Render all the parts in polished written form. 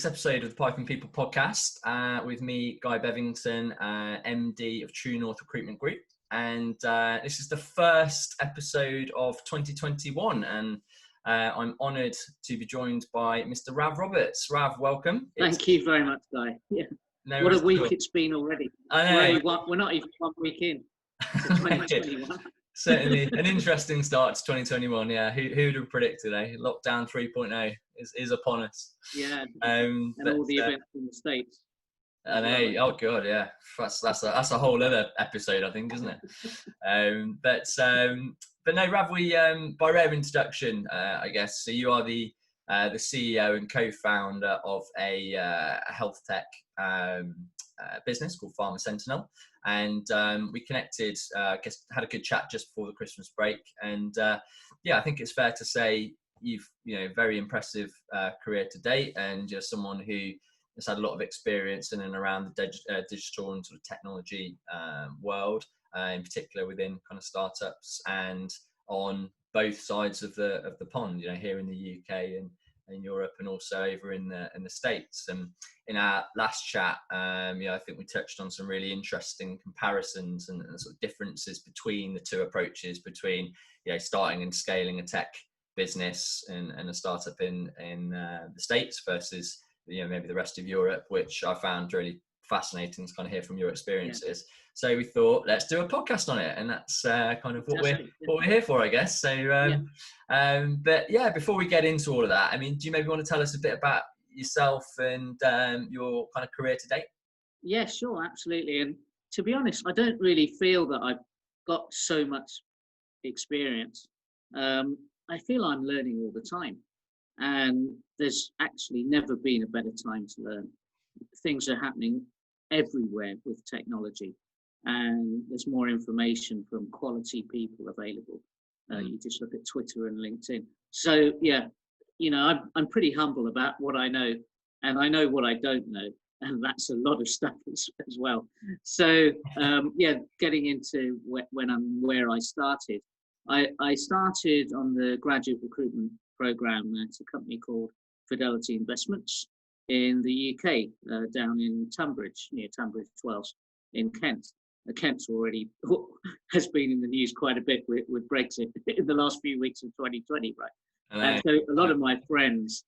week's episode of the Python People podcast with me, Guy Bevington, MD of True North Recruitment Group. And this is the first episode of 2021. And I'm honoured to be joined by Mr. Rav Roberts. Rav, welcome. Thank you very much, Guy. Yeah. No, what a week it's been already. I know. We're not even 1 week in to 2021. Certainly an interesting start to 2021. Yeah, who would have predicted? Lockdown 3.0 is upon us. Yeah, and all the events in the States. I know. Oh god, yeah. That's a whole other episode, I think, isn't it? But no, Rav, we by way of introduction, I guess. So you are the CEO and co-founder of a health tech business called PharmaSentinel, and we connected. I guess had a good chat just before the Christmas break, and I think it's fair to say you've very impressive career to date, and you're someone who has had a lot of experience in and around the digital and sort of technology world, in particular within kind of startups and on both sides of the pond. Here in the UK and in Europe, and also over in the States. And in our last chat, I think we touched on some really interesting comparisons and sort of differences between the two approaches, between starting and scaling a tech business and a startup in the States versus maybe the rest of Europe, which I found really fascinating to kind of hear from your experiences. Yeah. So we thought, let's do a podcast on it, and that's kind of what we're here for, I guess. So, but before we get into all of that, I mean, do you maybe want to tell us a bit about yourself and your kind of career to date? Yeah, sure, absolutely. And to be honest, I don't really feel that I've got so much experience. I feel I'm learning all the time, and there's actually never been a better time to learn. Things are happening everywhere with technology, and there's more information from quality people available. You just look at Twitter and LinkedIn. So I'm pretty humble about what I know, and I know what I don't know, and that's a lot of stuff as well. So getting into where I started. I started on the graduate recruitment program at a company called Fidelity Investments in the UK, down in Tunbridge, near Tunbridge Wells in Kent. Kent's already has been in the news quite a bit with Brexit in the last few weeks of 2020, right? And so a lot of my friends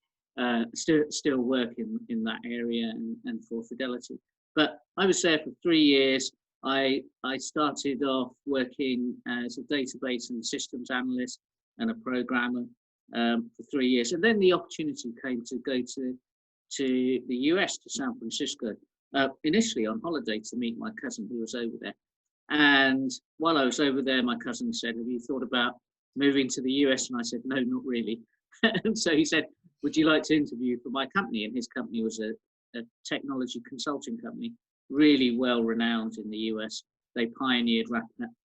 still work in that area and for Fidelity. But I was there for 3 years. I started off working as a database and systems analyst and a programmer for 3 years. And then the opportunity came to go to the US, to San Francisco, initially on holiday to meet my cousin who was over there. And while I was over there, my cousin said, "Have you thought about moving to the US?" And I said, "No, not really." And so he said, "Would you like to interview for my company?" And his company was a technology consulting company, really well renowned in the US. They pioneered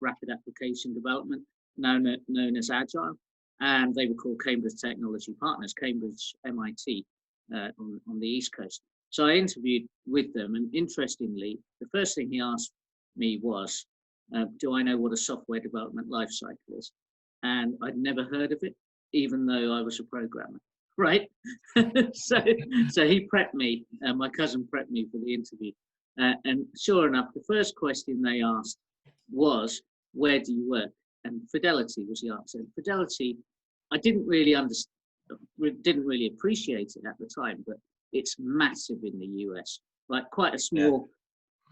rapid application development, known as Agile, and they were called Cambridge Technology Partners, Cambridge, MIT, on the East Coast. So I interviewed with them, and interestingly, the first thing he asked me was, do I know what a software development lifecycle is? And I'd never heard of it, even though I was a programmer, right? so he prepped me, my cousin prepped me for the interview. And sure enough, the first question they asked was, where do you work? And Fidelity was the answer. And Fidelity, I didn't really appreciate it at the time, but it's massive in the US, like quite a small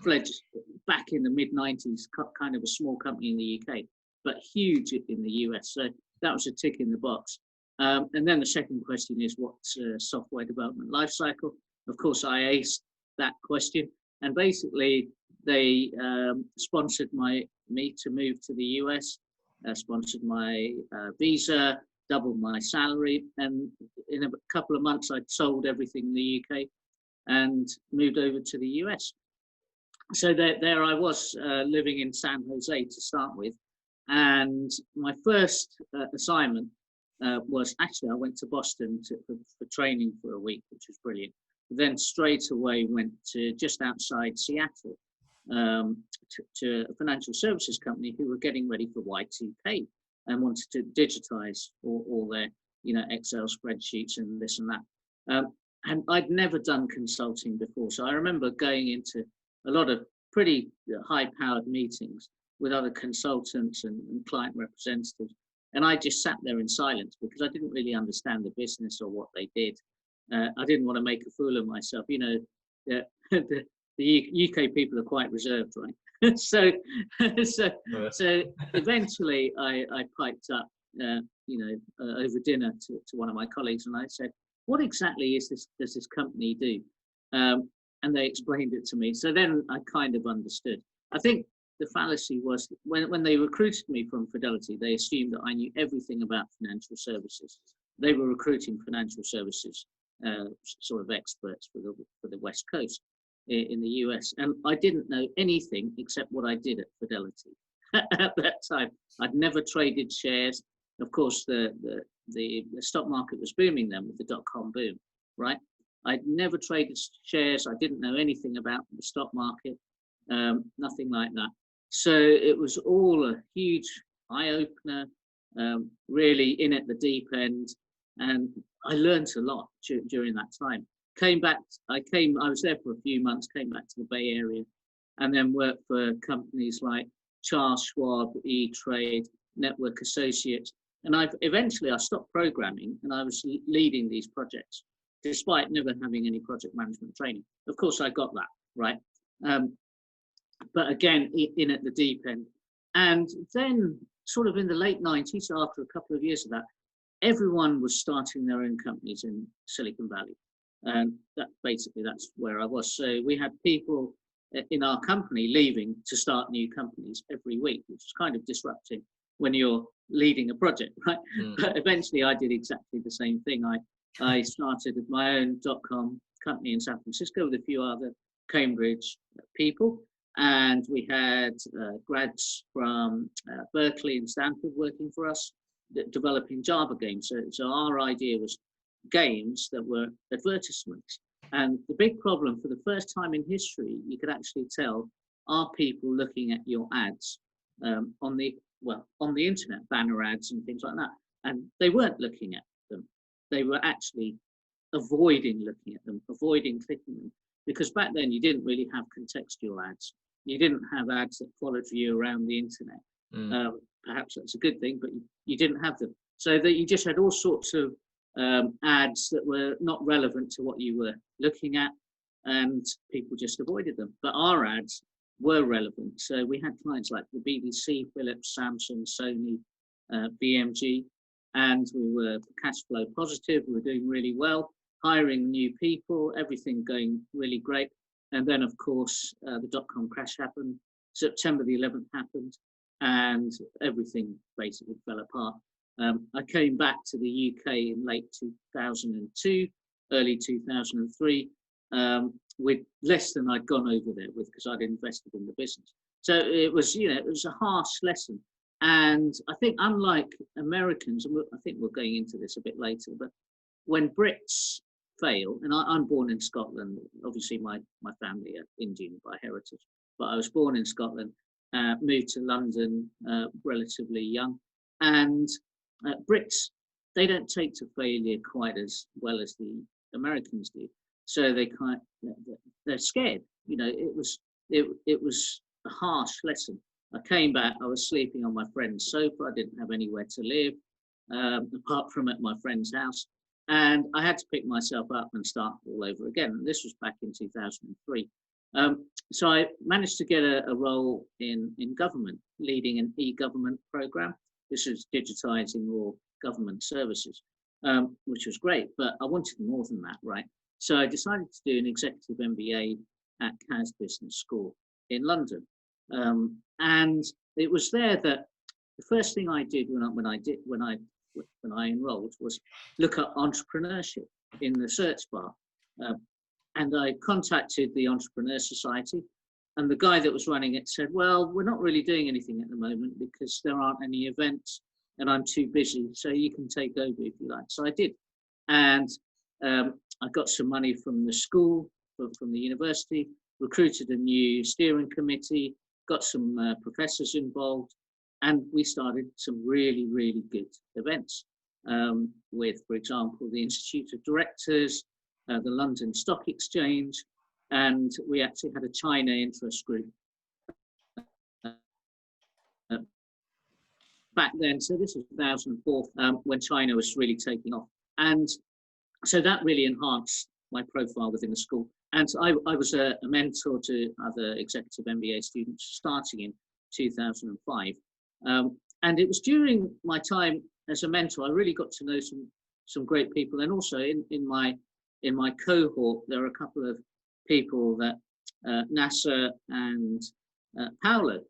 fledged back in the mid-90s, kind of a small company in the UK, but huge in the US. So that was a tick in the box. And then the second question is, what's software development lifecycle? Of course, I aced that question. And basically, they sponsored me to move to the US, sponsored my visa, doubled my salary, and in a couple of months I'd sold everything in the UK and moved over to the US. So there I was, living in San Jose to start with, and my first assignment was actually I went to Boston for training for a week, which was brilliant. Then straight away went to just outside Seattle to a financial services company who were getting ready for Y2K and wanted to digitize all their Excel spreadsheets and this and that. and I'd never done consulting before. So I remember going into a lot of pretty high-powered meetings with other consultants and client representatives. And I just sat there in silence because I didn't really understand the business or what they did. I didn't want to make a fool of myself. You know, the UK people are quite reserved, right? so eventually I piped up, over dinner to one of my colleagues, and I said, "What exactly does this company do?" And they explained it to me. So then I kind of understood. I think the fallacy was when they recruited me from Fidelity, they assumed that I knew everything about financial services. They were recruiting financial services sort of experts for the West Coast in the US, and I didn't know anything except what I did at Fidelity at that time. I'd never traded shares. Of course, the stock market was booming then with the dot-com boom, right? I'd never traded shares. I didn't know anything about the stock market, nothing like that. So it was all a huge eye-opener, really in at the deep end. And I learned a lot during that time. I was there for a few months, came back to the Bay Area, and then worked for companies like Charles Schwab, E-Trade, Network Associates. And I stopped programming, and I was leading these projects, despite never having any project management training. Of course, I got that, right? But again, in at the deep end. And then sort of in the late 90s, after a couple of years of that, everyone was starting their own companies in Silicon Valley. And that's where I was. So we had people in our company leaving to start new companies every week, which is kind of disrupting when you're leading a project, right? But eventually I did exactly the same thing. I started my own .com company in San Francisco with a few other Cambridge people. And we had grads from Berkeley and Stanford working for us, developing Java games. So our idea was games that were advertisements. And the big problem, for the first time in history, you could actually tell, are people looking at your ads on the internet, banner ads and things like that. And they weren't looking at them. They were actually avoiding looking at them, avoiding clicking them. Because back then you didn't really have contextual ads. You didn't have ads that followed you around the internet. Perhaps that's a good thing, but you didn't have them. So that you just had all sorts of ads that were not relevant to what you were looking at, and people just avoided them. But our ads were relevant. So we had clients like the BBC, Philips, Samsung, Sony, BMG, and we were cash flow positive. We were doing really well, hiring new people, everything going really great. And then, of course, the dot-com crash happened. September the 11th happened, and everything basically fell apart. I came back to the UK in late 2002, early 2003, with less than I'd gone over there with, because I'd invested in the business. So it was a harsh lesson. And I think, unlike Americans, and I think we're going into this a bit later, but when Brits fail, and I'm born in Scotland, obviously my family are Indian by heritage, but I was born in Scotland, moved to London relatively young, and Brits, they don't take to failure quite as well as the Americans do. So they're scared. It was a harsh lesson. I came back, I was sleeping on my friend's sofa. I didn't have anywhere to live, apart from at my friend's house. And I had to pick myself up and start all over again. And this was back in 2003. So I managed to get a role in government, leading an e-government program. This is digitizing all government services, which was great, but I wanted more than that, right? So I decided to do an executive MBA at CAS Business School in London. And it was there that the first thing I did when I enrolled was look up entrepreneurship in the search bar. And I contacted the Entrepreneur Society, and the guy that was running it said, well, we're not really doing anything at the moment because there aren't any events and I'm too busy, so you can take over if you like. So I did. And I got some money from the school, from the university, recruited a new steering committee, got some professors involved, and we started some really, really good events with, for example, the Institute of Directors, the London Stock Exchange, and we actually had a China interest group uh, back then. So this was 2004, when China was really taking off. And so that really enhanced my profile within the school. And I was a mentor to other executive MBA students starting in 2005. And it was during my time as a mentor, I really got to know some great people. And also in my cohort, there are a couple of people that Nasser and Paolo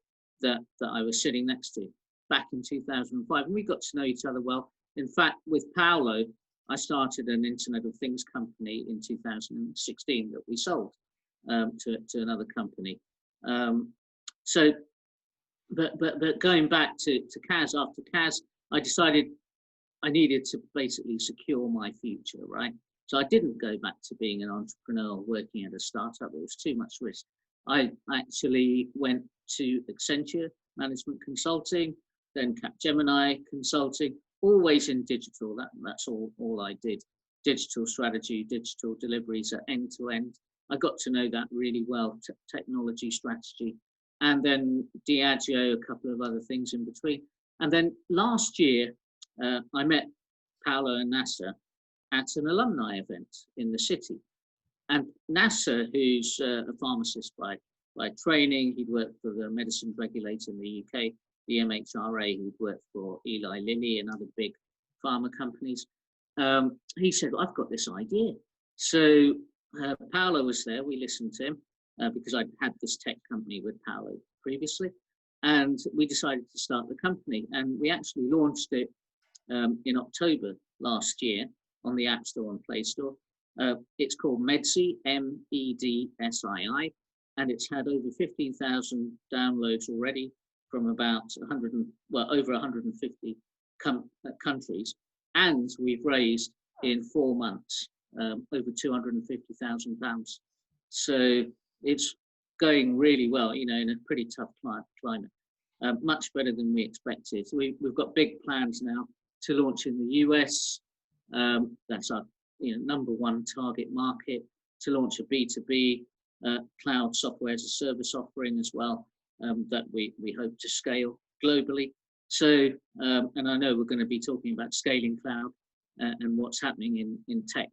that I was sitting next to back in 2005. And we got to know each other well. In fact, with Paolo, I started an Internet of Things company in 2016 that we sold to another company. But going back to CAS, after CAS, I decided I needed to basically secure my future, right? So I didn't go back to being an entrepreneur working at a startup. It was too much risk. I actually went to Accenture Management Consulting, then Capgemini Consulting, always in digital. That's all I did. Digital strategy, digital deliveries at end to end. I got to know that really well, technology strategy. And then Diageo, a couple of other things in between. And then last year, I met Paolo and Nasser at an alumni event in the city. And Nasser, who's a pharmacist by training, he'd worked for the medicines regulator in the UK, the MHRA, he'd worked for Eli Lilly and other big pharma companies. He said, well, I've got this idea. So Paolo was there, we listened to him because I'd had this tech company with Paolo previously. And we decided to start the company. And we actually launched it in October last year on the App Store and Play Store. It's called Medsii, MEDSII, and it's had over 15,000 downloads already from about over 150 countries. And we've raised in 4 months over £250,000. So it's going really well, in a pretty tough climate. Much better than we expected. So we've got big plans now to launch in the US. That's our number one target market, to launch a B2B cloud software as a service offering as well, that we hope to scale globally. So, and I know we're going to be talking about scaling cloud and what's happening in tech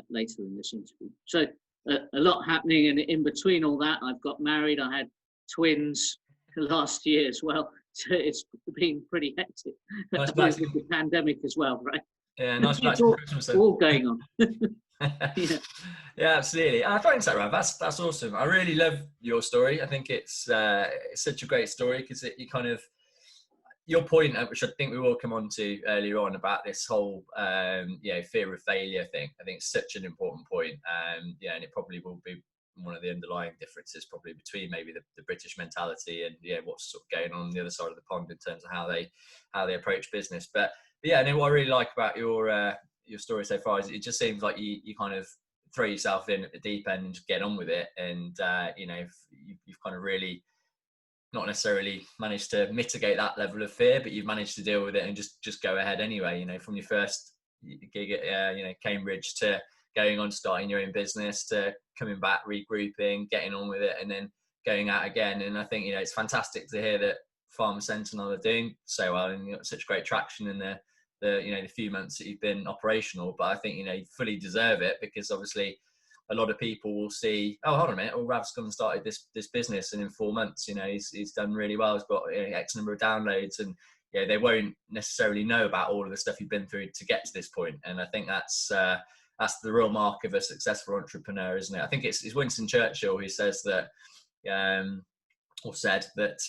later in this interview. So a lot happening, and in between all that, I've got married. I had twins last year as well. So it's been pretty hectic with the pandemic as well, right? Yeah, nice it's all going on. Yeah. Yeah, absolutely. I thanks that, Rav. That's awesome. I really love your story. I think it's such a great story because you kind of, your point, which I think we will come on to earlier on, about this whole fear of failure thing. I think it's such an important point. And it probably will be one of the underlying differences probably between maybe the British mentality and what's sort of going on the other side of the pond in terms of how they approach business. But yeah, and what I really like about your story so far is it just seems like you kind of throw yourself in at the deep end and just get on with it. And you've kind of really not necessarily managed to mitigate that level of fear, but you've managed to deal with it and just go ahead anyway. From your first gig at Cambridge to going on starting your own business to coming back, regrouping, getting on with it, and then going out again. And I think it's fantastic to hear that PharmaSentinel are doing so well and got such great traction in the few months that you've been operational. But I think you fully deserve it, because obviously a lot of people will see, oh, hold on a minute, Rav's gone and started this business, and in 4 months he's done really well, he's got X number of downloads, and they won't necessarily know about all of the stuff you've been through to get to this point. And I think that's the real mark of a successful entrepreneur, isn't it? I think it's Winston Churchill who says that or said that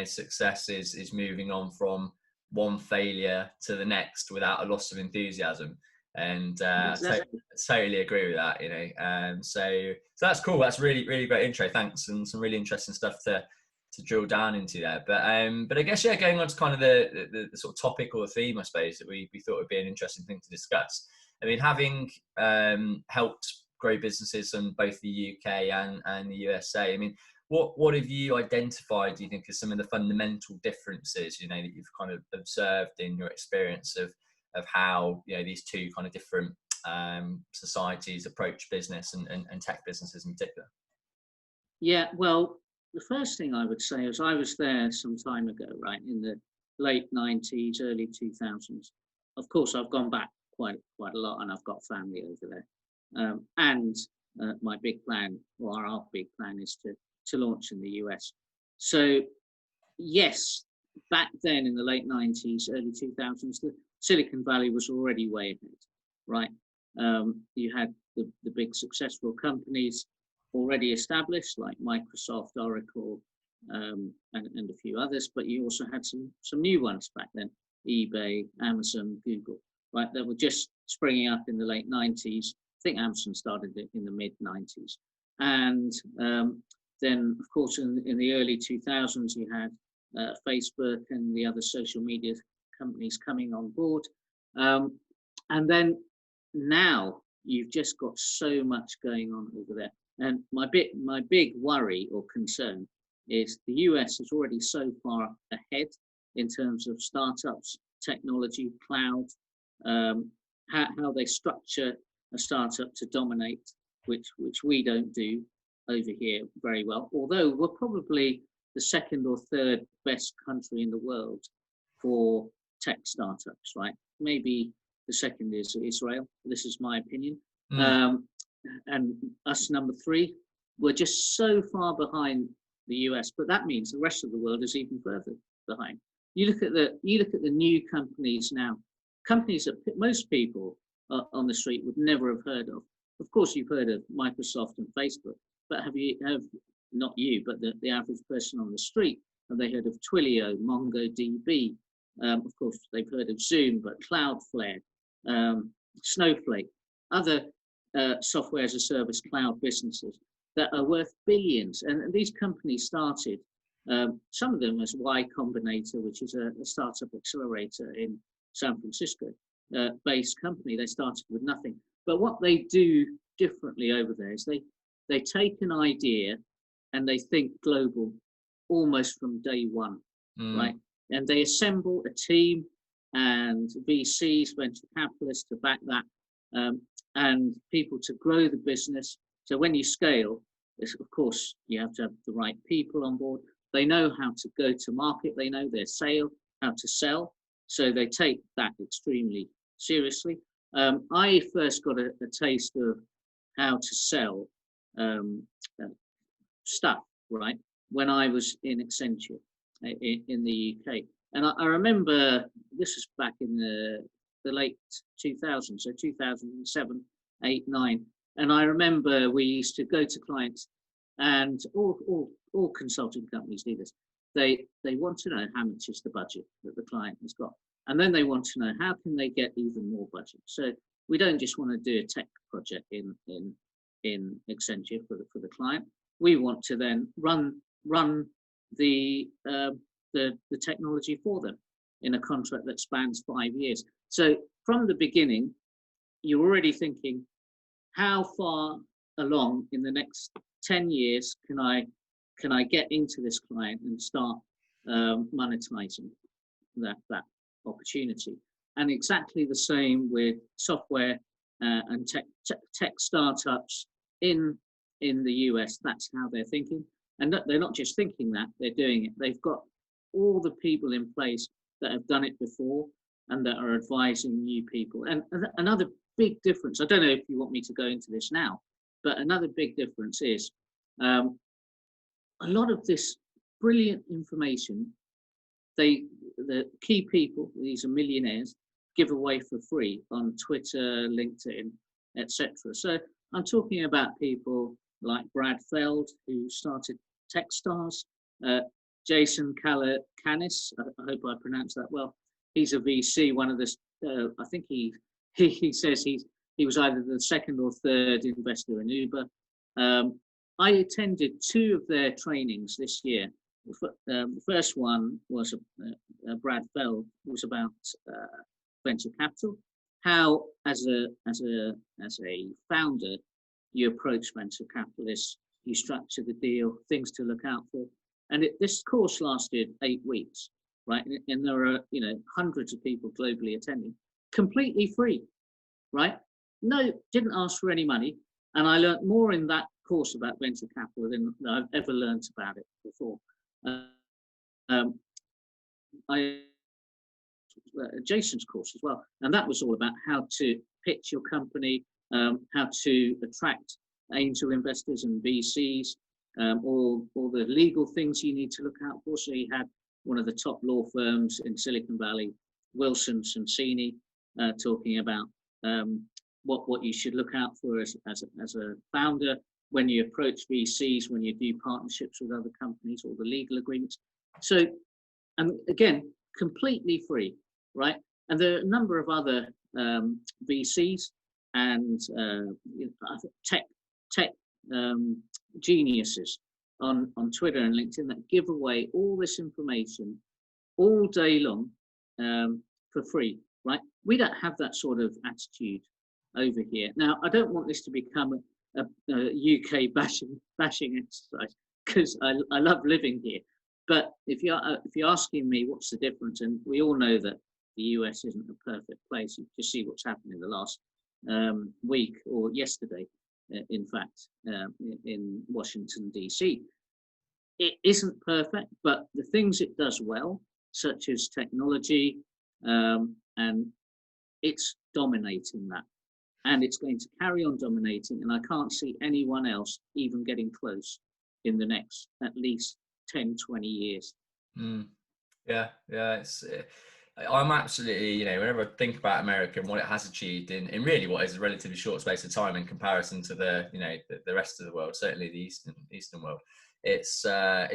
success is moving on from one failure to the next without a loss of enthusiasm. And Exactly. totally agree with that. So that's cool. That's really, really great intro. Thanks, and some really interesting stuff to drill down into there. But I guess going on to kind of the sort of topic or the theme, I suppose, that we thought would be an interesting thing to discuss. I mean, having helped grow businesses in both the UK and the USA, I mean, what have you identified, do you think, as some of the fundamental differences, that you've kind of observed in your experience of how, these two kind of different societies approach business and tech businesses in particular? Yeah, well, the first thing I would say is I was there some time ago, right, in the late 90s, early 2000s. Of course, I've gone back quite a lot, and I've got family over there. And my big plan, or our big plan, is to launch in the US. So, yes, back then in the late 90s, early 2000s, the Silicon Valley was already way ahead, right? You had the big successful companies already established, like Microsoft, Oracle, and a few others, but you also had some new ones back then, eBay, Amazon, Google, right? That were just springing up in the late 90s. I think Amazon started it in the mid 90s. And then, of course, in the early 2000s, you had Facebook and the other social media companies coming on board. And then now you've just got so much going on over there. And my big worry or concern is the US is already so far ahead in terms of startups, technology, cloud, how they structure a startup to dominate, which we don't do over here very well. Although we're probably the second or third best country in the world for tech startups, right? Maybe the second is Israel. This is my opinion. And us number 3, we're just so far behind the US, but that means the rest of the world is even further behind. You look at the new companies now, companies that most people on the street would never have heard of. Of course, you've heard of Microsoft and Facebook, but have not you, but the average person on the street, have they heard of Twilio, MongoDB? Of course, they've heard of Zoom, but Cloudflare, Snowflake, other software as a service cloud businesses that are worth billions. And these companies started, some of them as Y Combinator, which is a startup accelerator in San Francisco based company. They started with nothing. But what they do differently over there is they take an idea and they think global almost from day one, right? And they assemble a team and VCs, venture capitalists to back that, and people to grow the business. So when you scale, of course, you have to have the right people on board. They know how to go to market. They know their how to sell. So they take that extremely seriously. I first got a taste of how to sell stuff, right, when I was in Accenture in the UK. And I remember this was back in the late 2000s, so 2007, 8, 9. And I remember we used to go to clients, and all consulting companies do this. They want to know how much is the budget that the client has got. And then they want to know how can they get even more budget. So we don't just want to do a tech project in Accenture for the client. We want to then run the technology for them in a contract that spans 5 years. So from the beginning, you're already thinking, how far along in the next 10 years can I get into this client and start monetizing that opportunity? And exactly the same with software and tech startups in the US. That's how they're thinking. And they're not just thinking that, they're doing it. They've got all the people in place that have done it before and that are advising new people. And another big difference, I don't know if you want me to go into this now, but another big difference is a lot of this brilliant information, the key people, these are millionaires, give away for free on Twitter, LinkedIn, etc. So I'm talking about people like Brad Feld, who started Techstars, Jason Calacanis, I hope I pronounced that well. He's a VC, one of the, I think he says he was either the second or third investor in Uber. I attended 2 of their trainings this year. The first one was Brad Feld, was about venture capital, how as a founder you approach venture capitalists, you structure the deal, things to look out for. And this course lasted 8 weeks, right? And there are hundreds of people globally attending, completely free, right? no, didn't ask for any money. And I learned more in that course about venture capital than I've ever learned about it before. Um, I Jason's course as well, and that was all about how to pitch your company, how to attract angel investors and VCs, all the legal things you need to look out for. So he had one of the top law firms in Silicon Valley, Wilson Sonsini, talking about what you should look out for as a founder when you approach VCs, when you do partnerships with other companies, all the legal agreements. So, and again, completely free, right? And there are a number of other VCs and tech geniuses on Twitter and LinkedIn that give away all this information all day long for free, right? We don't have that sort of attitude over here. Now, I don't want this to become a UK bashing exercise, because I love living here. But if you're asking me what's the difference, and we all know that the US isn't a perfect place. You just see what's happened in the last week or yesterday, in fact, in Washington, D.C. It isn't perfect, but the things it does well, such as technology, and it's dominating that. And it's going to carry on dominating, and I can't see anyone else even getting close in the next at least 10, 20 years. Yeah. I'm absolutely, whenever I think about America and what it has achieved in really what is a relatively short space of time in comparison to the rest of the world, certainly the Eastern world, it's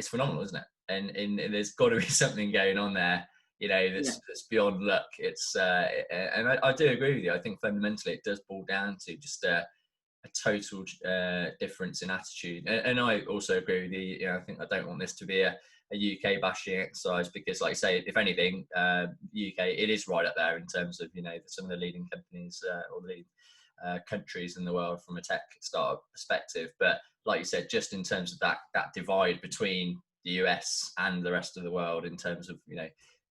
phenomenal, isn't it? And there's got to be something going on there, that's beyond luck. It's and I do agree with you. I think fundamentally it does boil down to just a total difference in attitude. And I also agree with you. I think I don't want this to be a UK bashing exercise, because, like I say, if anything, UK, it is right up there in terms of some of the leading companies or the leading countries in the world from a tech startup perspective. But like you said, just in terms of that divide between the US and the rest of the world in terms of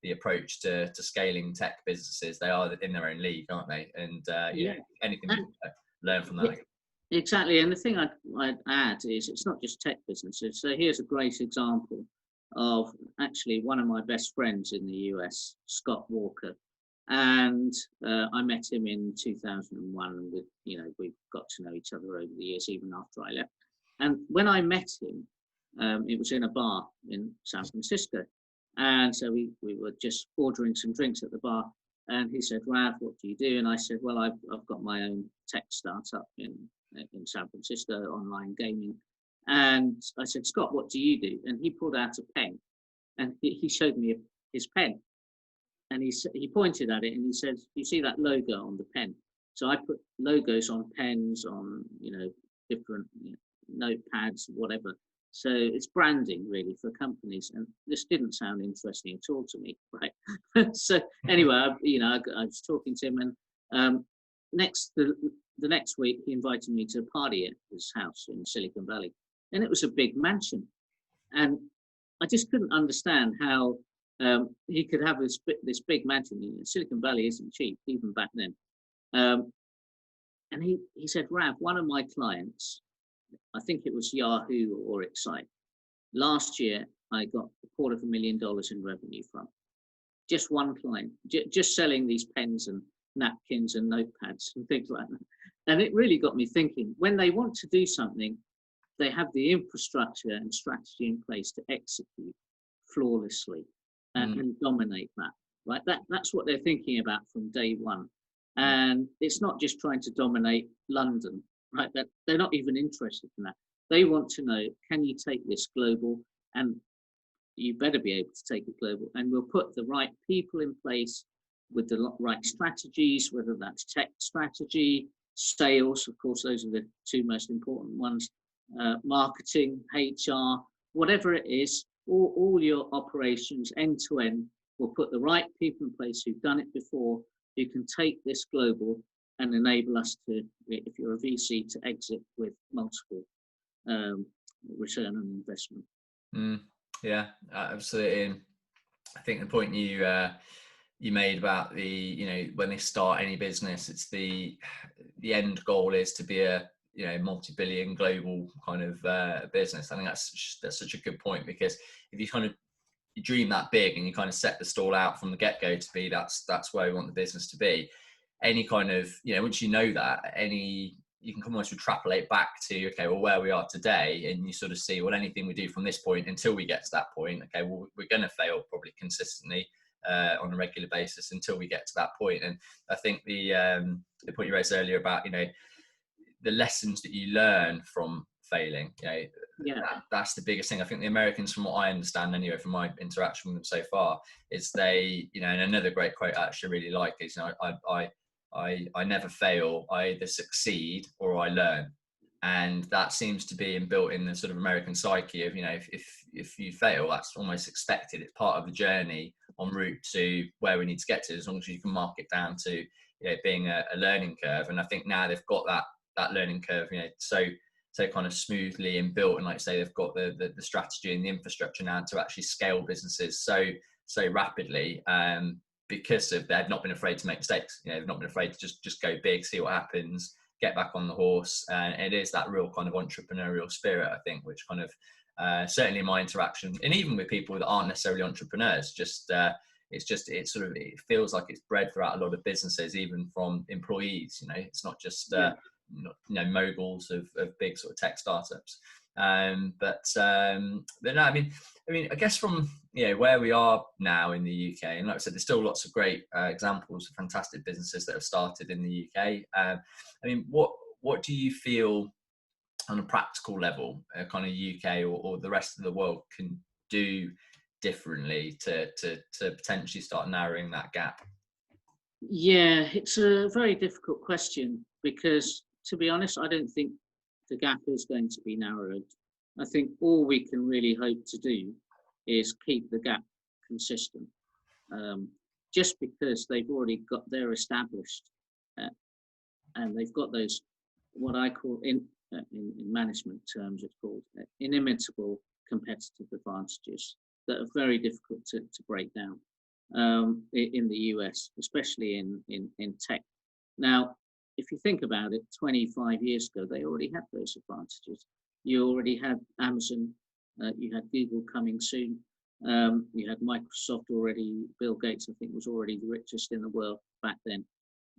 the approach to scaling tech businesses, they are in their own league, aren't they? And anything we can learn from that. Exactly. And the thing I'd add is it's not just tech businesses. So here's a great example of actually one of my best friends in the US, Scott Walker. And I met him in 2001, and we've got to know each other over the years, even after I left. And when I met him, it was in a bar in San Francisco. And so we were just ordering some drinks at the bar. And he said, "Rav, what do you do?" And I said, "Well, I've got my own tech startup in San Francisco, online gaming." And I said, "Scott, what do you do?" And he pulled out a pen, and he showed me his pen. And he pointed at it and he said, "You see that logo on the pen?" So I put logos on pens, on different notepads, whatever. So it's branding really for companies, and this didn't sound interesting at all to me, right? So anyway, I was talking to him, and the next week he invited me to a party at his house in Silicon Valley, and it was a big mansion, and I just couldn't understand how he could have this big mansion. Silicon Valley isn't cheap even back then, and he said, "Rav, one of my clients, I think it was Yahoo or Excite, last year I got $250,000 in revenue from just one client, just selling these pens and napkins and notepads and things like that." And it really got me thinking, when they want to do something, they have the infrastructure and strategy in place to execute flawlessly and dominate that, right? That's what they're thinking about from day one. And it's not just trying to dominate London, right? That they're not even interested in that. They want to know, can you take this global? And you better be able to take it global. And we'll put the right people in place with the right strategies, whether that's tech strategy, sales, of course, those are the two most important ones, marketing, HR, whatever it is, all your operations end to end. We'll put the right people in place who've done it before, who can take this global and enable us to, if you're a VC, to exit with multiple return on investment. Yeah, absolutely. And I think the point you made about the, when they start any business, it's the the end goal is to be a multi-billion global kind of business. I think that's such a good point, because if you kind of you dream that big and you kind of set the stall out from the get-go to be that's where we want the business to be, any kind of once you know that, you can almost extrapolate back to, okay, well, where we are today, and you sort of see, well, anything we do from this point until we get to that point, okay, well, we're going to fail probably consistently on a regular basis until we get to that point. And I think the point you raised earlier about the lessons that you learn from failing, that's the biggest thing. I think the Americans, from what I understand anyway, from my interaction with them so far, is they, and another great quote I actually really like is, I never fail, I either succeed or I learn. And that seems to be inbuilt in the sort of American psyche of, if you fail, that's almost expected. It's part of the journey en route to where we need to get to, as long as you can mark it down to being a learning curve. And I think now they've got that learning curve, so kind of smoothly inbuilt, and like I say, they've got the strategy and the infrastructure now to actually scale businesses so rapidly, because they've not been afraid to make mistakes. They've not been afraid to just go big, see what happens, get back on the horse. And it is that real kind of entrepreneurial spirit, I think, which kind of certainly in my interaction, and even with people that aren't necessarily entrepreneurs, it feels like it's bred throughout a lot of businesses, even from employees. It's not just moguls of big sort of tech startups. But no, I mean, I guess from where we are now in the UK, and like I said, there's still lots of great examples of fantastic businesses that have started in the UK. I mean, what do you feel on a practical level, kind of UK or the rest of the world can do differently to potentially start narrowing that gap? Yeah, it's a very difficult question, because, to be honest, I don't think the gap is going to be narrowed. I think all we can really hope to do is keep the gap consistent, just because they're established, and they've got those, what I call in management terms, it's called inimitable competitive advantages that are very difficult to break down in the US, especially in tech. Now, if you think about it, 25 years ago, they already had those advantages. You already had Amazon, you had Google coming soon, you had Microsoft already. Bill Gates, I think, was already the richest in the world back then.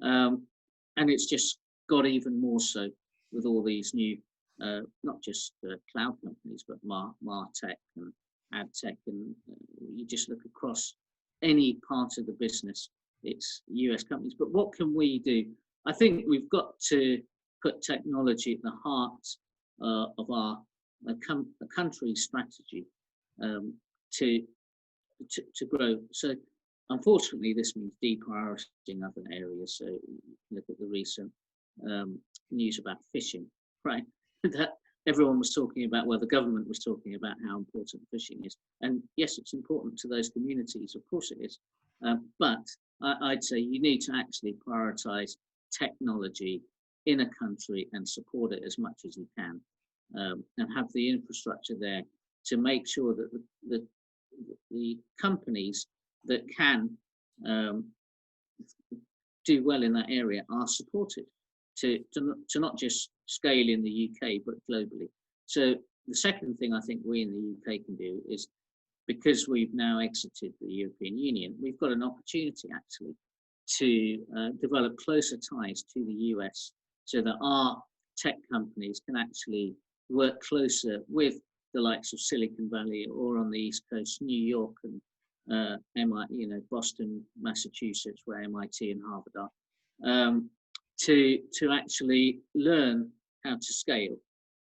And it's just got even more so with all these new, not just cloud companies, but MarTech and AdTech. And you just look across any part of the business, it's US companies. But what can we do? I think we've got to put technology at the heart of our country's strategy to grow. So unfortunately, this means deprioritizing other areas. So look at the recent news about fishing, right? That everyone was talking about, well, the government was talking about how important fishing is. And yes, it's important to those communities, of course it is. But I'd say you need to actually prioritize technology in a country and support it as much as you can, and have the infrastructure there to make sure that the companies that can do well in that area are supported to not just scale in the UK, but globally. So the second thing I think we in the UK can do is, because we've now exited the European Union, we've got an opportunity actually to develop closer ties to the US, so that our tech companies can actually work closer with the likes of Silicon Valley, or on the East Coast, New York and MIT, Boston, Massachusetts, where MIT and Harvard are, to actually learn how to scale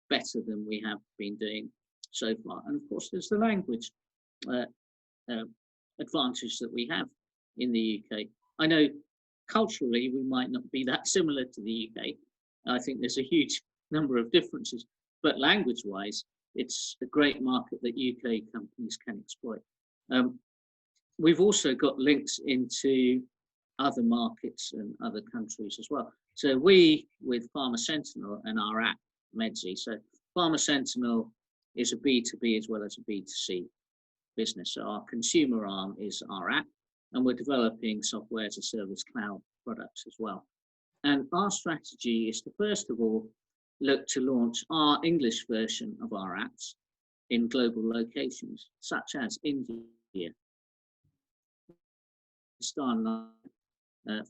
better than we have been doing so far. And of course, there's the language advantage that we have in the UK. I know culturally we might not be that similar to the UK. I think there's a huge number of differences, but language-wise, it's a great market that UK companies can exploit. We've also got links into other markets and other countries as well. So we, with PharmaSentinel and our app, Medzi, so PharmaSentinel is a B2B as well as a B2C business. So our consumer arm is our app, and we're developing software as a service cloud products as well. And our strategy is to, first of all, look to launch our English version of our apps in global locations, such as India, Pakistan,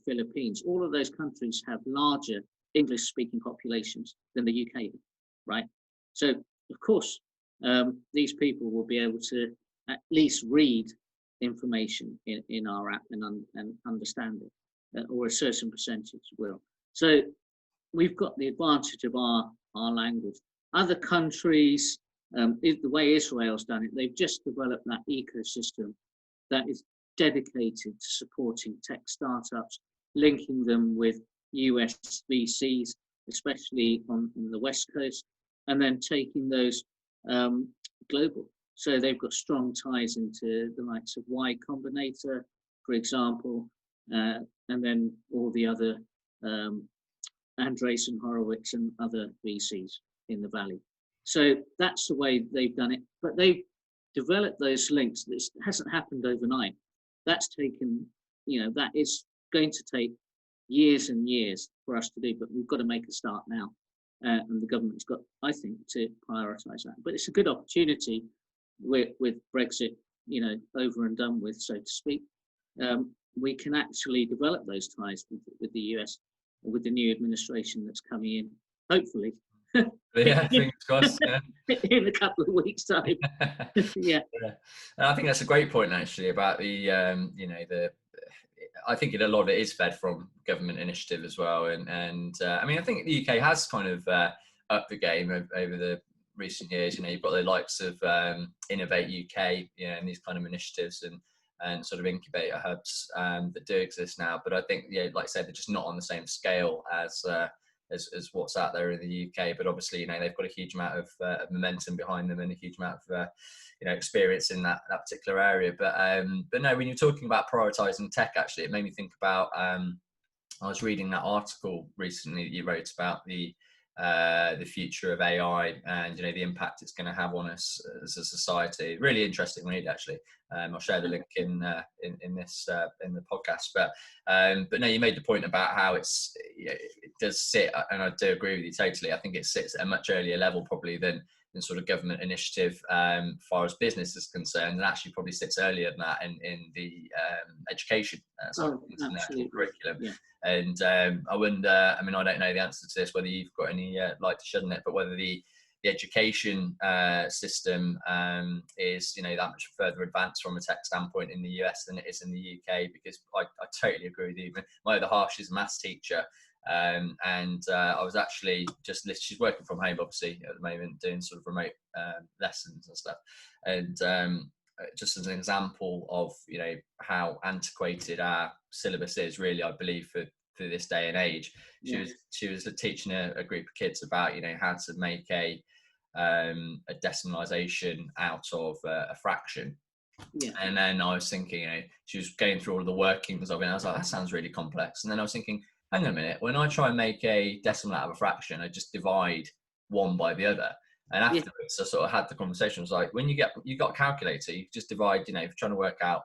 Philippines. All of those countries have larger English-speaking populations than the UK, right? So, of course, these people will be able to at least read information in our app and understand it, or a certain percentage will. So we've got the advantage of our language. Other countries, the way Israel's done it, they've just developed that ecosystem that is dedicated to supporting tech startups, linking them with US VCs, especially on the West Coast, and then taking those global. So they've got strong ties into the likes of Y Combinator, for example, and then all the other Andreessen Horowitz and other VCs in the Valley. So that's the way they've done it. But they've developed those links. This hasn't happened overnight. That's taken, that is going to take years and years for us to do, but we've got to make a start now. And the government's got, I think, to prioritise that. But it's a good opportunity with Brexit, over and done with, so to speak. We can actually develop those ties with the US, with the new administration that's coming in, hopefully. Yeah, fingers crossed. Yeah. In a couple of weeks' time. Yeah. And I think that's a great point, actually, about the I think a lot of it is fed from government initiative as well. And I mean, I think the UK has kind of upped the game over the recent years. You've got the likes of Innovate UK, and these kind of initiatives and sort of incubator hubs that do exist now. But I think, like I said, they're just not on the same scale as what's out there in the UK. But obviously, they've got a huge amount of momentum behind them and a huge amount of experience in that particular area. But no, when you're talking about prioritizing tech, actually, it made me think about I was reading that article recently that you wrote about the future of AI and the impact it's going to have on us as a society. Really interesting read, actually. I'll share the link in the podcast. But no, you made the point about how it does sit, and I do agree with you totally. I think it sits at a much earlier level probably than sort of government initiative as far as business is concerned, and actually probably sits earlier than that in the education international curriculum. Yeah. And I wonder, I mean, I don't know the answer to this, whether you've got any light to shed on it, but whether the education system is that much further advanced from a tech standpoint in the US than it is in the UK, because I totally agree with you. My other half, she's a maths teacher, and I was actually she's working from home obviously at the moment, doing sort of remote lessons and stuff, and just as an example of how antiquated our syllabus is, really, I believe for this day and age. She was teaching a group of kids about how to make a decimalization out of a fraction. Yeah. And then I was thinking, she was going through all of the workings of it, and I was like, that sounds really complex. And then I was thinking, hang on a minute, when I try and make a decimal out of a fraction, I just divide one by the other. And afterwards, I sort of had the conversation. I was like, when you got a calculator, you just divide, if you're trying to work out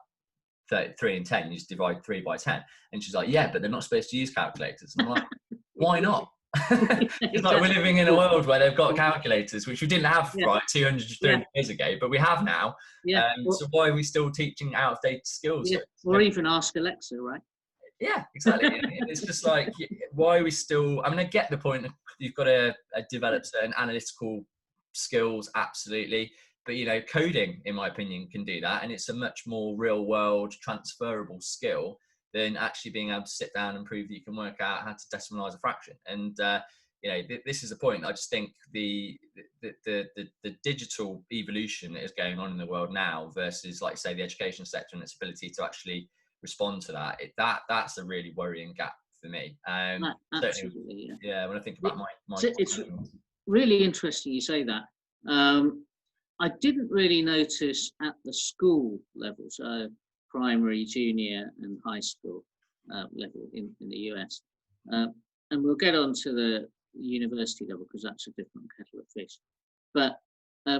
3 and 10, you just divide 3 by 10. And she's like, yeah, but they're not supposed to use calculators. And I'm like, why not? It's like we're living in a world where they've got calculators, which we didn't have 200, 300 years ago, but we have now. So why are we still teaching outdated skills? Or even ask Alexa, right? Yeah, exactly. It's just like, why are we still, I mean, I get the point. You've got to develop certain analytical skills, absolutely. But, coding, in my opinion, can do that. And it's a much more real world transferable skill than actually being able to sit down and prove that you can work out how to decimalize a fraction. And, this is the point. I just think the digital evolution that is going on in the world now versus, like, say, the education sector and its ability to actually respond to that's a really worrying gap for me. Absolutely. Yeah. When I think about my it's really interesting you say that. I didn't really notice at the school level, so primary, junior, and high school level in the US. And we'll get on to the university level because that's a different kettle of fish. But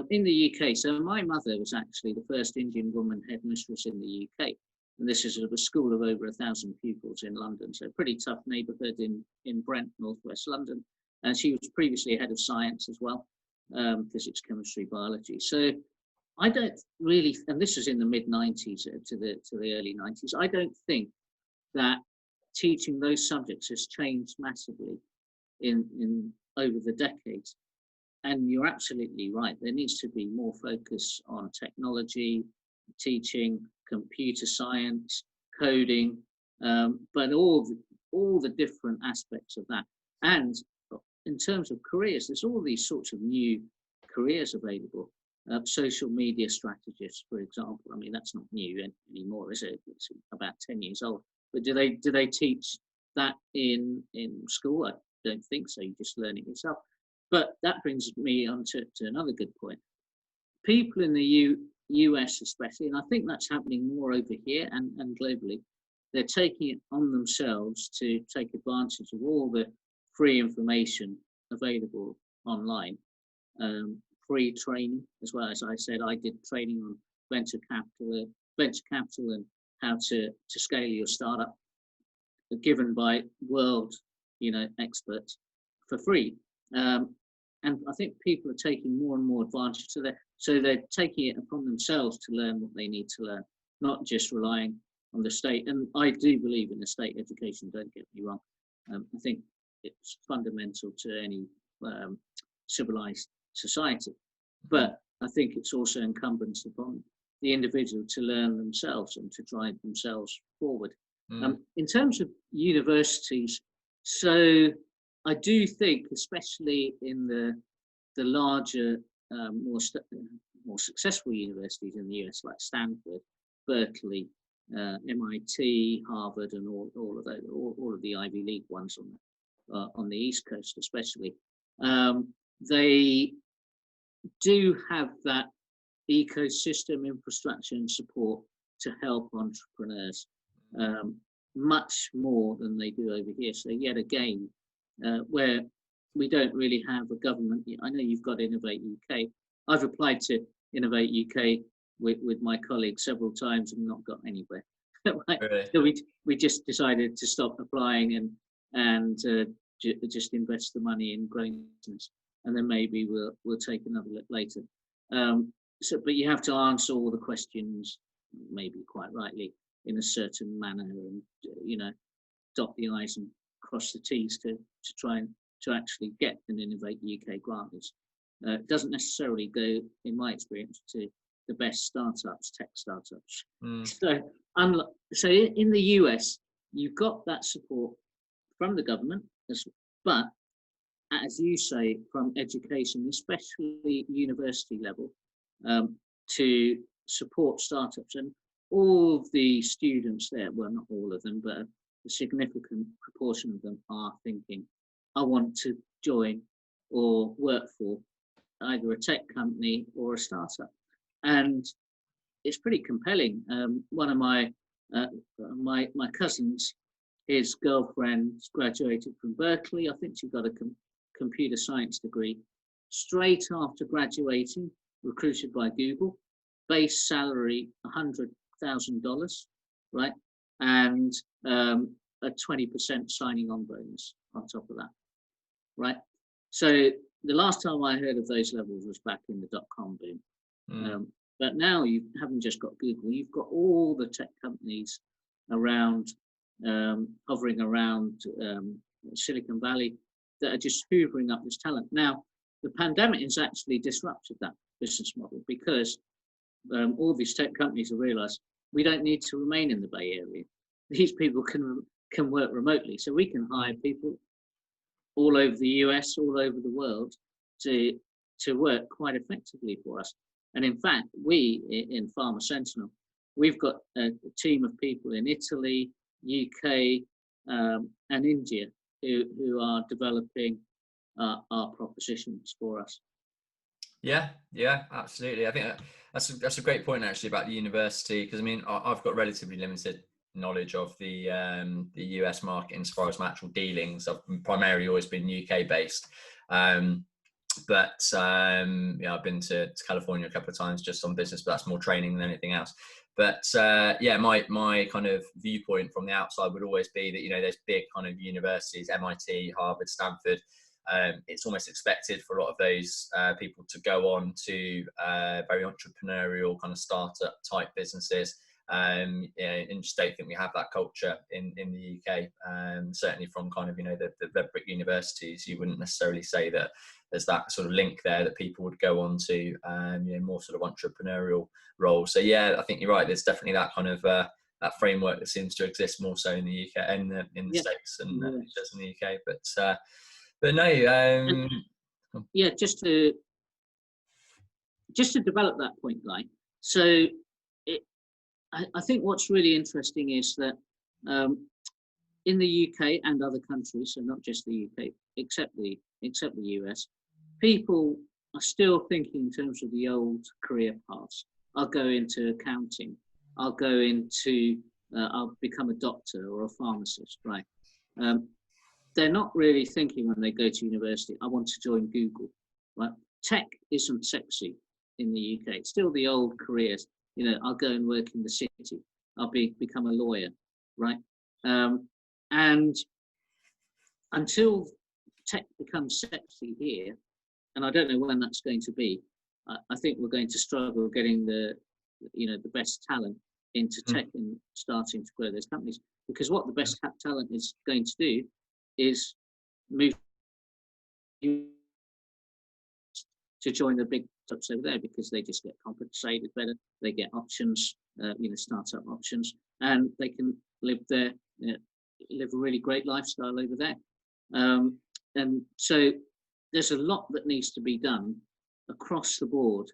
in the UK, so my mother was actually the first Indian woman headmistress in the UK. And this is a school of over 1,000 pupils in London, so a pretty tough neighbourhood in Brent, northwest London. And she was previously head of science as well, physics, chemistry, biology. So I don't really, and this was in the mid-90s to the early 90s, I don't think that teaching those subjects has changed massively in over the decades. And you're absolutely right. There needs to be more focus on technology, teaching, computer science, coding, but all the different aspects of that. And in terms of careers, there's all these sorts of new careers available. Social media strategists, for example. I mean, that's not new anymore, is it? It's about 10 years old. But do they teach that in school? I don't think so. You just learn it yourself. But that brings me on to another good point. People in the US especially, and I think that's happening more over here and globally, they're taking it on themselves to take advantage of all the free information available online. Free training as well. As I said, I did training on venture capital and how to scale your startup, given by world experts for free. And I think people are taking more and more advantage of that. So they're taking it upon themselves to learn what they need to learn, not just relying on the state. And I do believe in the state education, don't get me wrong. I think it's fundamental to any civilized society. But I think it's also incumbent upon the individual to learn themselves and to drive themselves forward. In terms of universities, so I do think, especially in the larger, more successful universities in the US, like Stanford, Berkeley, MIT, Harvard, and all of those, all of the Ivy League ones on the East Coast, especially, they do have that ecosystem infrastructure and support to help entrepreneurs much more than they do over here. So yet again, where we don't really have a government. I know you've got Innovate UK. I've applied to Innovate UK with my colleagues several times and not got anywhere. Right? Really? So we just decided to stop applying and just invest the money in growing business, and then maybe we'll take another look later. But you have to answer all the questions, maybe quite rightly, in a certain manner, and dot the I's and cross the T's to try and to actually get an Innovate UK grant. It doesn't necessarily go, in my experience, to the best startups, tech startups. So in the US, you've got that support from the government, but as you say, from education, especially university level, to support startups. And all of the students there, well, not all of them, but a significant proportion of them are thinking, I want to join or work for either a tech company or a startup. And it's pretty compelling. One of my cousins, his girlfriend graduated from Berkeley. I think she got a computer science degree. Straight after graduating, recruited by Google, base salary $100,000, right? And a 20% signing on bonus on top of that, right? So the last time I heard of those levels was back in the dot-com boom. But now you haven't just got Google, you've got all the tech companies around, hovering around Silicon Valley that are just hoovering up this talent. Now, the pandemic has actually disrupted that business model because all these tech companies have realized we don't need to remain in the Bay Area. These people can work remotely. So we can hire people all over the US, all over the world to work quite effectively for us. And in fact, we in PharmaSentinel, we've got a team of people in Italy, UK, and India who are developing our propositions for us. Yeah, absolutely. I think that's a great point actually about the university, because I mean I've got relatively limited knowledge of the US market as far as my actual dealings. I've primarily always been UK based, but I've been to California a couple of times just on business, but that's more training than anything else. But yeah, my kind of viewpoint from the outside would always be that, you know, there's big kind of universities, MIT, Harvard, Stanford. It's almost expected for a lot of those people to go on to very entrepreneurial kind of startup type businesses. Yeah, and just don't think we have that culture in the UK. Certainly from kind of, you know, the red brick universities, you wouldn't necessarily say that there's that sort of link there that people would go on to, you know, more sort of entrepreneurial roles. So yeah, I think you're right. There's definitely that kind of that framework that seems to exist more so in the UK and in the States and it does in the UK. But no, yeah, just to develop that point, Guy. So I think what's really interesting is that in the UK and other countries, so not just the UK, except the US, people are still thinking in terms of the old career paths. I'll go into accounting. I'll go into, I'll become a doctor or a pharmacist, right? They're not really thinking when they go to university, I want to join Google, right? Tech isn't sexy in the UK. It's still the old careers. You know, I'll go and work in the city. I'll become a lawyer, right? And until tech becomes sexy here, and I don't know when that's going to be, I think we're going to struggle getting the best talent into tech and starting to grow those companies. Because what the best talent is going to do is move to join the big clubs over there, because they just get compensated better. They get options, startup options, and they can live a really great lifestyle over there. And so there's a lot that needs to be done across the board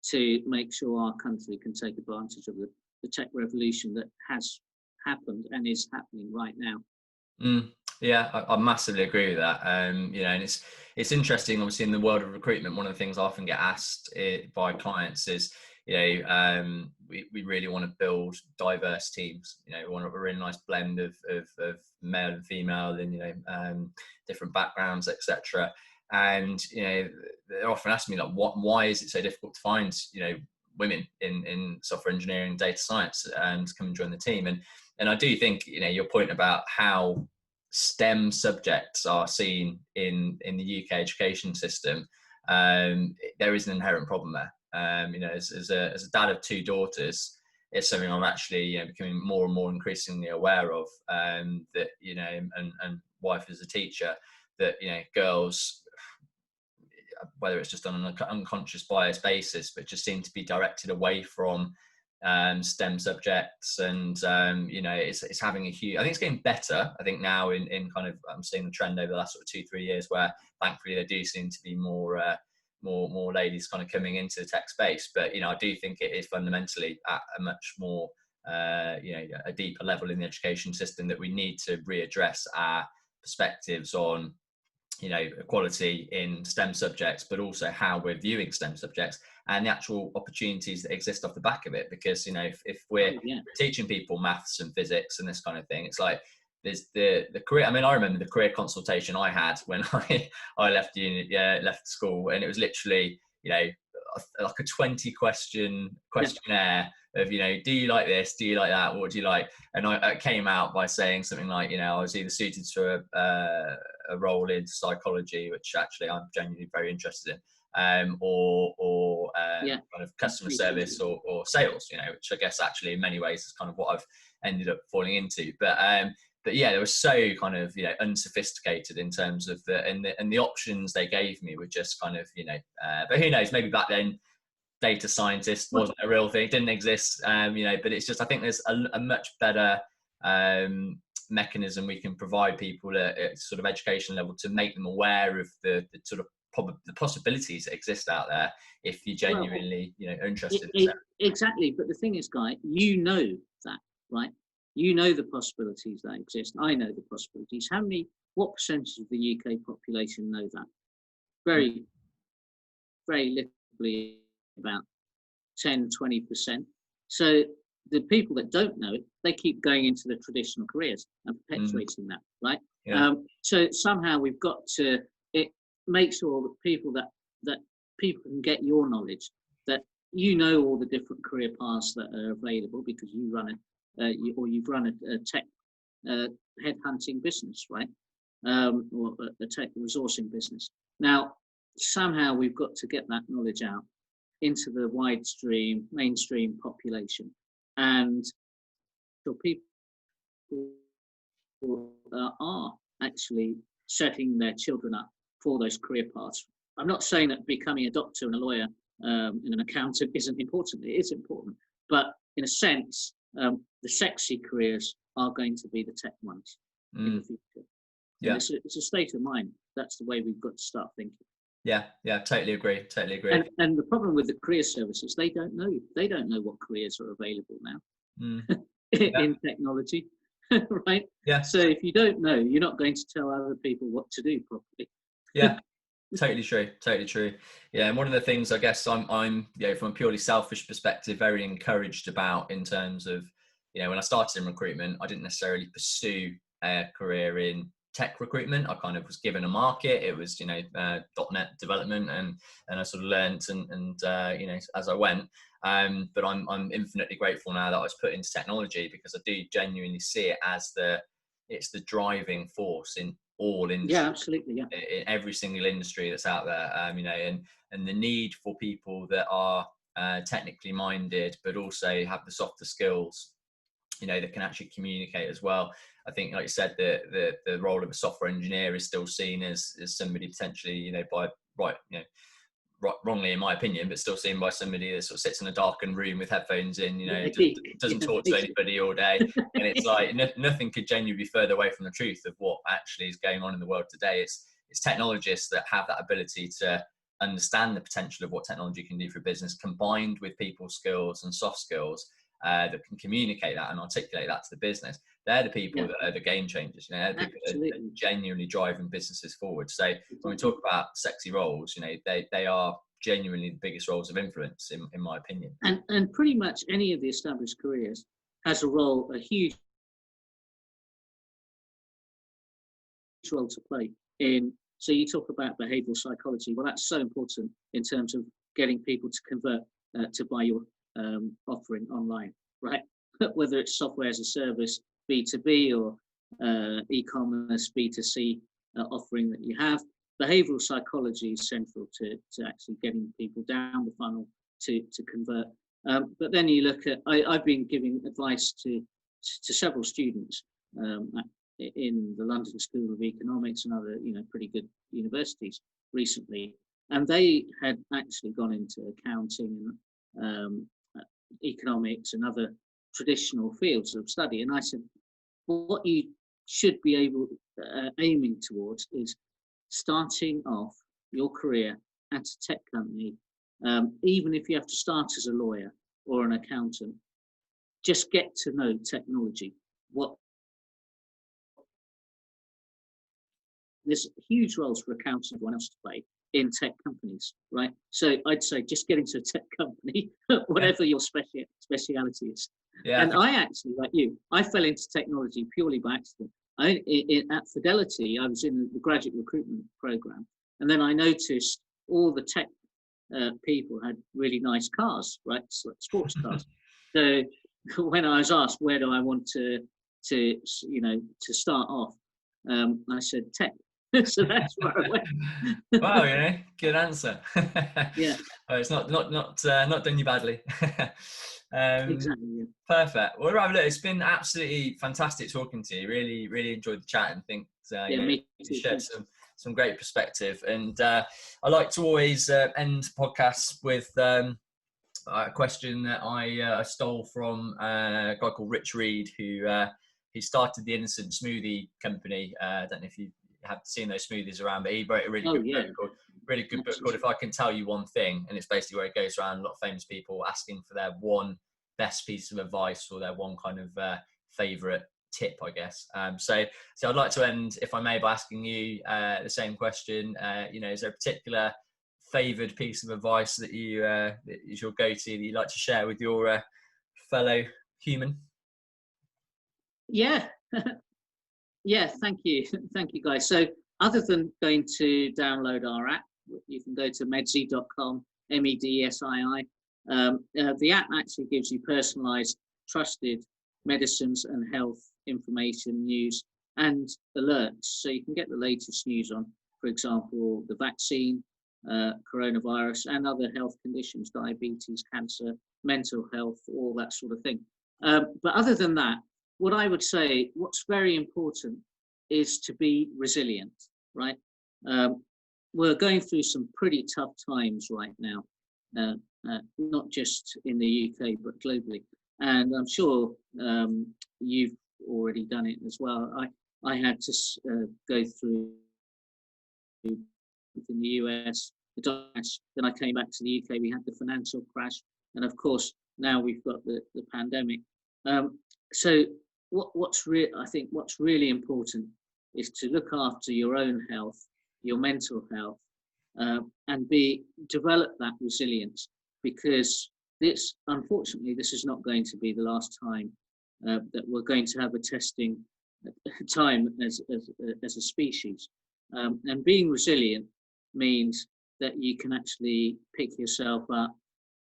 to make sure our country can take advantage of the tech revolution that has happened and is happening right now. Yeah, I massively agree with that. You know, and it's interesting. Obviously, in the world of recruitment, one of the things I often get asked by clients is, you know, we really want to build diverse teams. You know, we want a really nice blend of male and female, and, you know, different backgrounds, etc. And, you know, they're often asking me, like, why is it so difficult to find, you know, women in software engineering, data science, and come and join the team? And I do think, you know, your point about how STEM subjects are seen in the UK education system, there is an inherent problem there. You know, as a dad of two daughters, it's something I'm actually, you know, becoming more and more increasingly aware of. That, you know, and wife as a teacher, that, you know, girls, whether it's just on an unconscious bias basis, but just seem to be directed away from STEM subjects. And you know, it's having a huge, I think it's getting better, I think now in kind of, I'm seeing the trend over the last sort of 2-3 years, where thankfully there do seem to be more ladies kind of coming into the tech space. But, you know, I do think it is fundamentally at a much more you know, a deeper level in the education system, that we need to readdress our perspectives on, you know, equality in STEM subjects, but also how we're viewing STEM subjects and the actual opportunities that exist off the back of it. Because, you know, if we're teaching people maths and physics and this kind of thing, it's like there's the career. I mean, I remember the career consultation I had when I left left school, and it was literally, you know, like a 20 questionnaire of, you know, do you like this, do you like that, what do you like? And I came out by saying something like, you know, I was either suited to a role in psychology, which actually I'm genuinely very interested in, or kind of customer service or sales, you know, which I guess actually in many ways is kind of what I've ended up falling into. But yeah, they were so kind of, you know, unsophisticated in terms of the options they gave me were just kind of, you know, but who knows, maybe back then data scientist wasn't a real thing, didn't exist, you know, but it's just, I think there's a much better mechanism we can provide people at sort of education level to make them aware of the sort of the possibilities that exist out there, if you genuinely, you know, are interested in it. Exactly. But the thing is, Guy, you know that, right? You know the possibilities that exist. I know the possibilities. What percentage of the UK population know that? Very, very little, about 10, 20%. So the people that don't know it, they keep going into the traditional careers and perpetuating that, right? Yeah. So somehow we've got to make sure that people that people can get your knowledge, that you know all the different career paths that are available because you've run a tech headhunting business, right? Or a tech resourcing business. Now, somehow we've got to get that knowledge out into the mainstream population, and so people are actually setting their children up for those career paths. I'm not saying that becoming a doctor and a lawyer and an accountant isn't important. It is important, but in a sense, the sexy careers are going to be the tech ones in the future. Yeah, it's a state of mind. That's the way we've got to start thinking. Yeah, totally agree. And the problem with the career services, they don't know what careers are available now in technology, right? Yeah. So if you don't know, you're not going to tell other people what to do properly. Yeah. Totally true. Yeah, and one of the things I guess I'm from a purely selfish perspective very encouraged about in terms of, when I started in recruitment, I didn't necessarily pursue a career in tech recruitment. I kind of was given a market. It was .NET development, and I sort of learned and as I went. But I'm infinitely grateful now that I was put into technology, because I do genuinely see it as it's the driving force in all industries. Yeah, absolutely. Yeah. In every single industry that's out there, and the need for people that are technically minded, but also have the softer skills, that can actually communicate as well. I think, like you said, the role of a software engineer is still seen as somebody potentially, wrongly in my opinion, but still seen by somebody that sort of sits in a darkened room with headphones in, doesn't talk to anybody all day. And it's like nothing could genuinely be further away from the truth of what actually is going on in the world today. It's technologists that have that ability to understand the potential of what technology can do for business, combined with people's skills and soft skills that can communicate that and articulate that to the business. They're the people that are the game changers. They're the people that are genuinely driving businesses forward. So when we talk about sexy roles, they are genuinely the biggest roles of influence, in my opinion. And pretty much any of the established careers has a huge role to play in. So you talk about behavioral psychology. Well, that's so important in terms of getting people to convert to buy your offering online, right? Whether it's software as a service, B2B, or e-commerce, B2C offering that you have. Behavioral psychology is central to actually getting people down the funnel to convert. But then you look at, I've been giving advice to several students in the London School of Economics and other pretty good universities recently, and they had actually gone into accounting and economics and other traditional fields of study. And I said, well, what you should be aiming towards is starting off your career at a tech company, even if you have to start as a lawyer or an accountant, just get to know technology. There's huge roles for accountants and everyone else to play in tech companies, right? So I'd say just get into a tech company, whatever your speciality is. Yeah, and I actually, like you, I fell into technology purely by accident. At Fidelity, I was in the graduate recruitment program, and then I noticed all the tech people had really nice cars, right? Sports cars. So when I was asked where do I want to start off, I said tech. So that's where I went. Wow, good answer. Yeah. It's not done you badly. Exactly. Yeah. Perfect. Well, Rav, look, it's been absolutely fantastic talking to you. Really, really enjoyed the chat, and think me too. You shared some great perspective. And I like to always end podcasts with a question that I stole from a guy called Rich Reed, who started the Innocent Smoothie Company. I don't know if you have seen those smoothies around, but he wrote a really good book called If I Can Tell You One Thing, and it's basically where it goes around a lot of famous people asking for their one best piece of advice or their one kind of favorite tip, I guess. So I'd like to end, if I may, by asking you the same question. Is there a particular favored piece of advice that you is your go-to that you'd like to share with your fellow human? Yeah. Yeah, thank you, guys. So other than going to download our app, you can go to medsii.com, MEDSII, The app actually gives you personalized, trusted medicines and health information, news, and alerts. So you can get the latest news on, for example, the vaccine, coronavirus, and other health conditions, diabetes, cancer, mental health, all that sort of thing. But other than that, what I would say, what's very important is to be resilient, right? We're going through some pretty tough times right now, not just in the UK, but globally. And I'm sure you've already done it as well. I had to go through in the US, the crash, then I came back to the UK, we had the financial crash, and of course, now we've got the pandemic. So I think what's really important is to look after your own health, your mental health, and develop that resilience, because unfortunately, this is not going to be the last time that we're going to have a testing time as a species. And being resilient means that you can actually pick yourself up.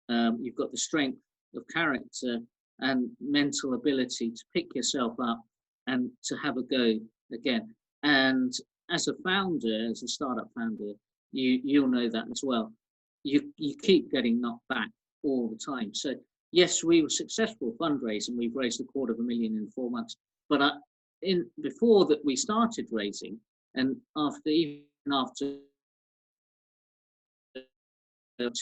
You've got the strength of character and mental ability to pick yourself up and to have a go again. And as a founder, as a startup founder, you'll know that as well. You keep getting knocked back all the time. So yes, we were successful fundraising. We've raised $250,000 in 4 months. But before that, we started raising, and after 2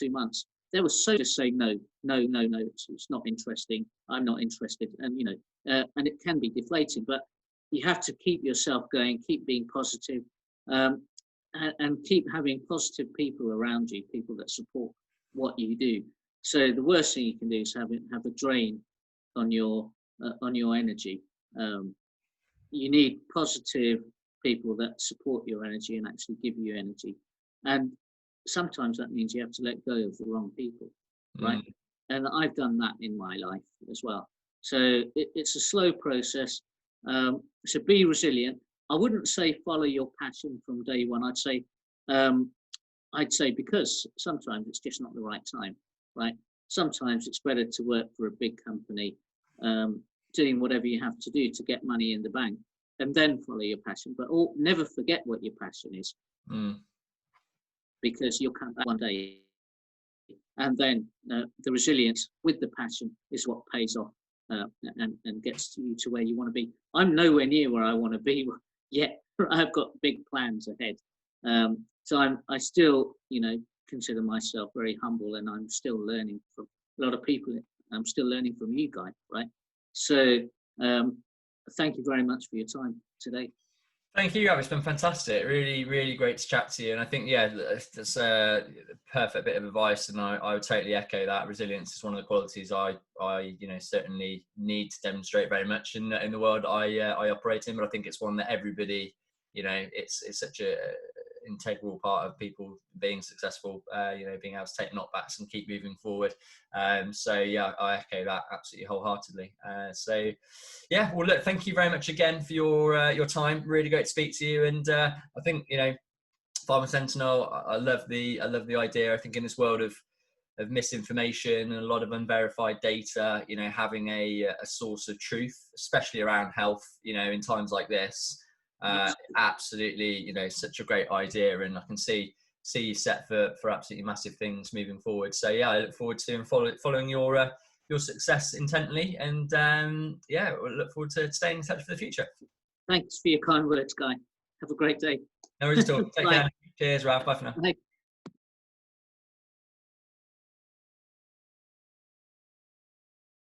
months, there was so to say no, it's not interesting. I'm not interested, and and it can be deflating. But you have to keep yourself going, keep being positive, and keep having positive people around you, people that support what you do. So the worst thing you can do is have a drain on your energy. You need positive people that support your energy and actually give you energy. And sometimes that means you have to let go of the wrong people, right? And I've done that in my life as well. So it's a slow process. So be resilient. I wouldn't say follow your passion from day one. I'd say because sometimes it's just not the right time, right? Sometimes it's better to work for a big company, doing whatever you have to do to get money in the bank, and then follow your passion. But never forget what your passion is, because you'll come back one day, and then the resilience with the passion is what pays off and gets you to where you want to be. I'm nowhere near where I want to be yet. I've got big plans ahead. So I still, consider myself very humble, and I'm still learning from a lot of people. I'm still learning from you guys, right? So thank you very much for your time today. Thank you, Rav. It's been fantastic. Really, really great to chat to you. And I think, that's a perfect bit of advice. And I would totally echo that. Resilience is one of the qualities I certainly need to demonstrate very much in the world I operate in. But I think it's one that everybody, it's such a integral part of people being successful, being able to take knockbacks and keep moving forward. So I echo that absolutely wholeheartedly. Well, look, thank you very much again for your time. Really great to speak to you. And I think, PharmaSentinel, I love the idea. I think in this world of misinformation and a lot of unverified data, having a source of truth, especially around health, in times like this, absolutely, such a great idea. And I can see you set for absolutely massive things moving forward. So I look forward to following your success intently, and we'll look forward to staying in touch for the future. Thanks for your kind words, Guy. Have a great day. No worries at all. Take care. Cheers, Rav. Bye for now. Bye.